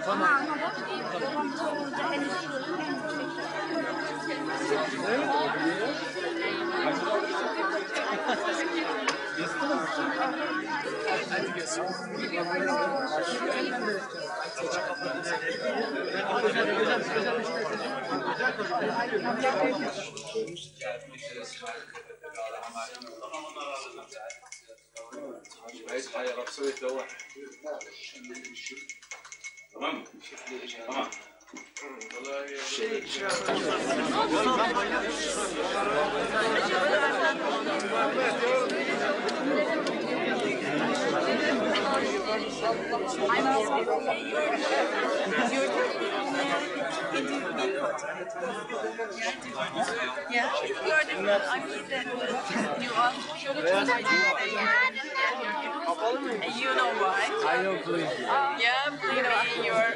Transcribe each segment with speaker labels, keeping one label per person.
Speaker 1: Tamam. Tamam.
Speaker 2: Yeah, you are different. I mean that you are and you know why?
Speaker 3: I don't believe you.
Speaker 2: Yeah, believe me, you're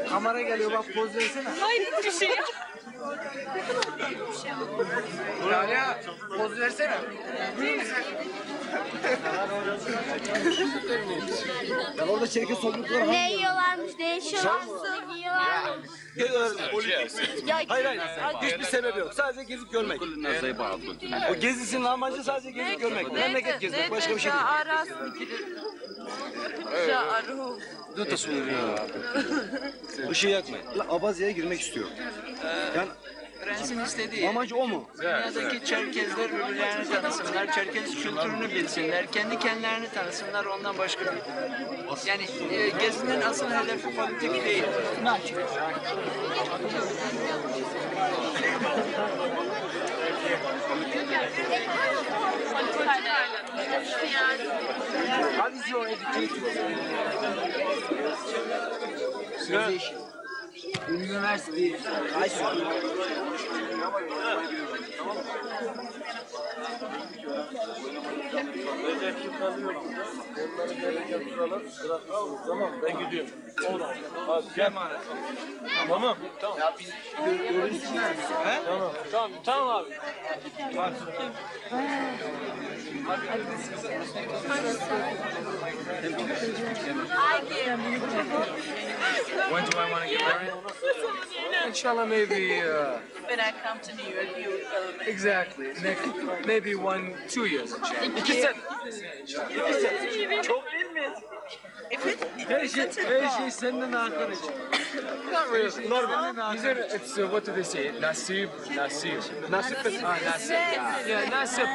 Speaker 3: Kamera geliyor bak poz versene.
Speaker 2: hayır bir şey yok.
Speaker 3: Lala poz versene. Ya orada çirkin sokuluklar var.
Speaker 4: Ne yiyorlarmış, ne içiyorlarmış, ne giyiyorlarmış.
Speaker 5: Hayır. Hiçbir sebebi yok. Sadece gezip görmek. O gezisinin amacı sadece gezip görmek. Memleket gezmek. Başka bir şey değil. Dur tasvir ya. Işığı yakmayın. Abazya'ya girmek istiyor. Yani
Speaker 6: Prensin istediği
Speaker 5: amacı o mu?
Speaker 6: dünyadaki Çerkezler birbirlerini tanısınlar, Çerkez kültürünü bilsinler, kendi kendilerini tanısınlar, ondan başka bir... Yani gezinin asıl hedefi politik değil.
Speaker 3: How is your education? University, high school.
Speaker 1: Tamam ben gidiyorum. Hadi gel. Tamam. Tamam.
Speaker 3: Ya biz görüntüler.
Speaker 1: Tamam abi. When do I want to get married?
Speaker 3: Inshallah maybe
Speaker 2: When I come to New York, you will tell me.
Speaker 3: exactly next maybe 1-2 years inshallah.
Speaker 5: 2 sene.
Speaker 2: Çok bilmiyorum.
Speaker 3: Her şey senden arkadaş. Not really. Normal. It's what do they say? Nasib.
Speaker 5: Nasip.
Speaker 3: Ah, nasib. Yeah, nasib.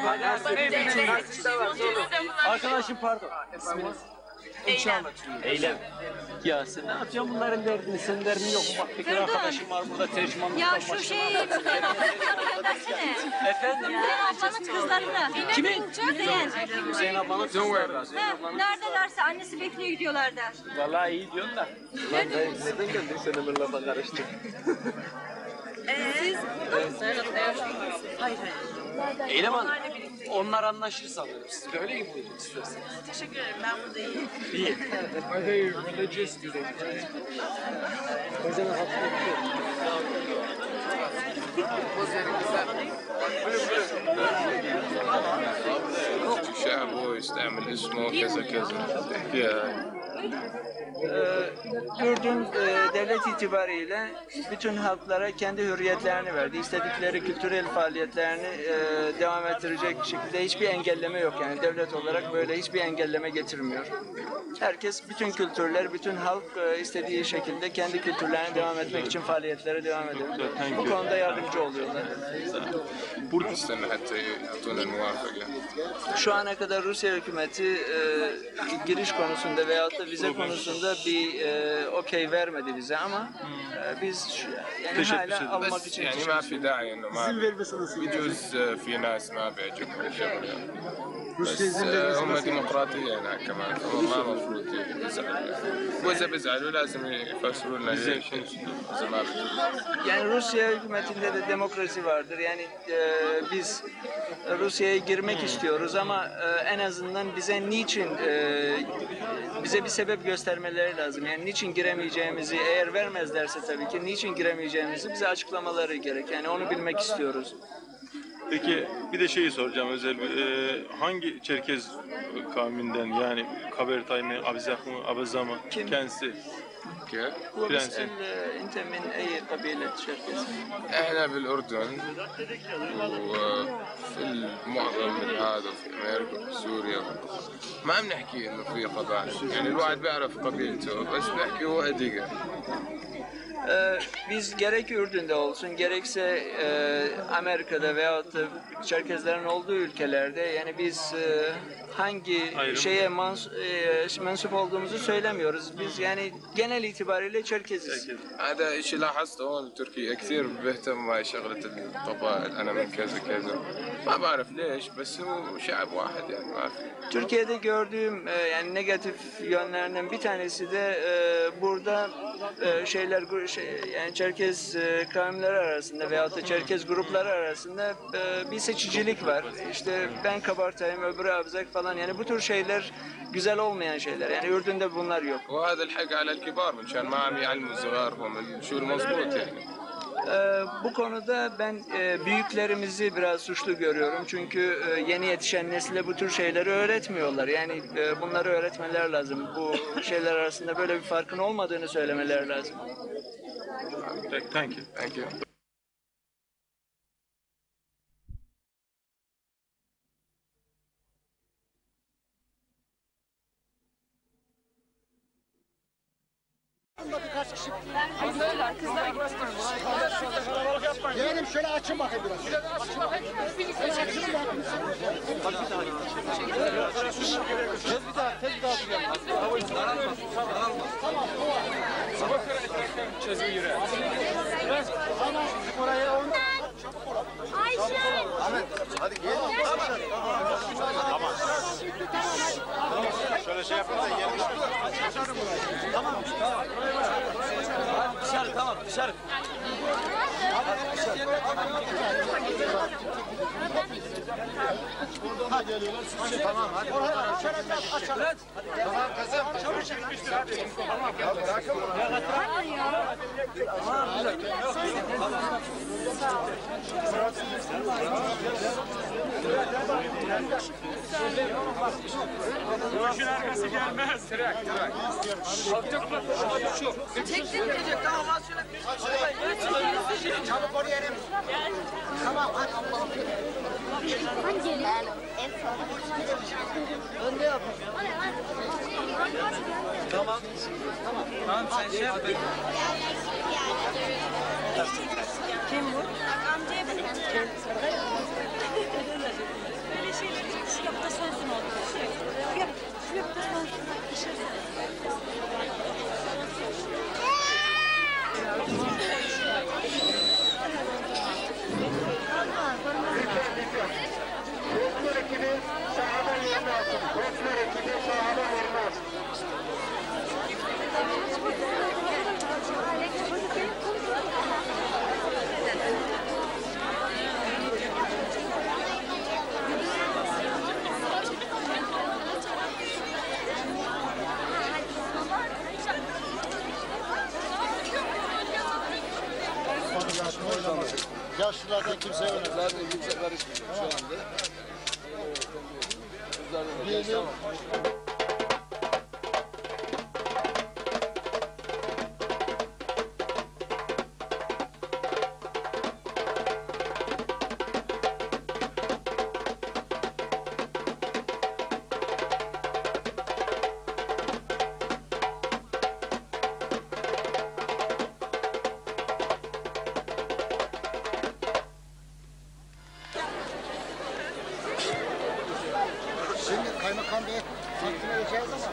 Speaker 5: Arkadaşım pardon.
Speaker 3: İnşallah.
Speaker 5: Eylem. Ya sen ne yapacaksın bunların derdini? Senin derdin yok mu? Bak bir arkadaşım var burada tercümanlık
Speaker 4: Ya
Speaker 5: yapmak.
Speaker 4: şu şeyi Müzeyyen ablanın yanına göndersene.
Speaker 5: Efendim?
Speaker 4: Müzeyyen ablanın kızlarını.
Speaker 5: Kimin?
Speaker 4: Müzeyyen.
Speaker 5: Hüseyin ablanın kızları.
Speaker 4: Ha, neredelerse annesi bekliyor gidiyorlar der.
Speaker 5: Vallahi iyi diyorsun da. Lan neden geldin sen Ömer'le lafa karıştın?
Speaker 2: Siz hayır.
Speaker 5: Eylem Hanım. Onlar anlaşır sanırım. Siz böyle gibi buyurun istiyorsanız.
Speaker 2: Teşekkür ederim. Ben burada iyiyim.
Speaker 5: İyi.
Speaker 3: Are they religious? Do they?
Speaker 7: شعب هو يستعمل اسمه كذا كذا تحكيها
Speaker 6: Ürdün devlet itibariyle bütün halklara kendi hürriyetlerini verdi. İstedikleri kültürel faaliyetlerini devam ettirecek şekilde hiçbir engelleme yok. Yani devlet olarak böyle hiçbir engelleme getirmiyor. Herkes, bütün kültürler, bütün halk istediği şekilde kendi kültürlerine devam etmek için faaliyetlere devam edebilir. Bu konuda yardımcı oluyorlar.
Speaker 7: نستنى حتى يعطونا الموافقة.
Speaker 6: Şu ana kadar Rusya hükümeti giriş konusunda veyahut da vize konusunda bir okey vermedi bize ama biz yani hala almak
Speaker 7: بس
Speaker 6: için
Speaker 7: يعني ما في داعي انه ما يجوز في ناس ما بيعجبهم الشغل بس هم ديمقراطية هناك كمان فهم ما المفروض يزعلوا واذا بيزعلوا لازم يفسروا لنا ليش اذا ما بيجوز.
Speaker 6: Yani Rusya hükümetinde de demokrasi vardır. Yani biz Rusya'ya girmek istiyoruz ama en azından bize niçin bize bir sebep göstermeleri lazım. Yani niçin giremeyeceğimizi, eğer vermezlerse tabii ki niçin giremeyeceğimizi bize açıklamaları gerek. Yani onu bilmek istiyoruz.
Speaker 1: Peki bir de şeyi soracağım özel hangi Çerkez kavminden yani Kabertay mı, Abzak mı, Abaza mı kendisi?
Speaker 7: كيف؟
Speaker 6: هو
Speaker 1: فرنسي.
Speaker 6: بيسأل أنت من أي قبيلة شركس؟
Speaker 7: احنا بالاردن وفي المعظم من هذا في امريكا في سوريا ما عم نحكي انه في قبائل يعني الواحد بيعرف قبيلته بس بيحكي هو اديقه.
Speaker 6: Biz gerek Ürdün'de olsun gerekse Amerika'da veyahut da Çerkezlerin olduğu ülkelerde yani biz hangi şeye mensup olduğumuzu söylemiyoruz. Biz yani genel itibariyle Çerkeziz.
Speaker 7: هذا شيء لاحظته هون بتركيا كثير بيهتم بهاي شغلة القبائل انا من كذا كذا ما بعرف ليش بس هو شعب واحد يعني ما في.
Speaker 6: Türkiye'de gördüğüm yani negatif yönlerinden bir tanesi de burada yani Çerkez kavimleri arasında veyahut da Çerkez grupları arasında bir seçicilik var. İşte ben Kabartay'ım, öbürü Abzak falan yani bu tür şeyler güzel olmayan şeyler. Yani Ürdün'de bunlar yok.
Speaker 7: وهذا الحق على الكبار مشان ما عم يعلموا صغارهم شو المضبوط يعني.
Speaker 6: Bu konuda ben büyüklerimizi biraz suçlu görüyorum. Çünkü yeni yetişen nesile bu tür şeyleri öğretmiyorlar. Yani bunları öğretmeler lazım. Bu şeyler arasında böyle bir farkın olmadığını söylemeler lazım.
Speaker 1: Thank you.
Speaker 7: Thank you.
Speaker 8: Yeğenim şöyle açın bakayım biraz. Hadi gel. Tamam. Şöyle şey yapın da yerim. Tamam.
Speaker 5: Dışarı tamam dışarı.
Speaker 8: Ha geliyorlar. Tamam hadi. Açalım. Tamam kızım. Çabuk çekmiştir hadi. Tamam.
Speaker 3: Başın arkası gelmez. Trak.
Speaker 2: Çektin mi? Tamam az şöyle.
Speaker 8: Çabuk oraya yerim. Tamam hadi.
Speaker 6: Tamam sen şey yap.
Speaker 4: Kim bu? Amcaya benim. Böyle şeyler şu yapıda sönsün oldu. Şu yapıda sönsün.
Speaker 8: Doktor ekibi sahadan yerine alsın. Doktor ekibi sahadan yerine alsın. Yaşlılardan kimse yok.
Speaker 7: Zaten kimse karışmıyor şu anda.
Speaker 8: Diyelim. Şimdi kaymakam bey vaktine geçeceğiz ama.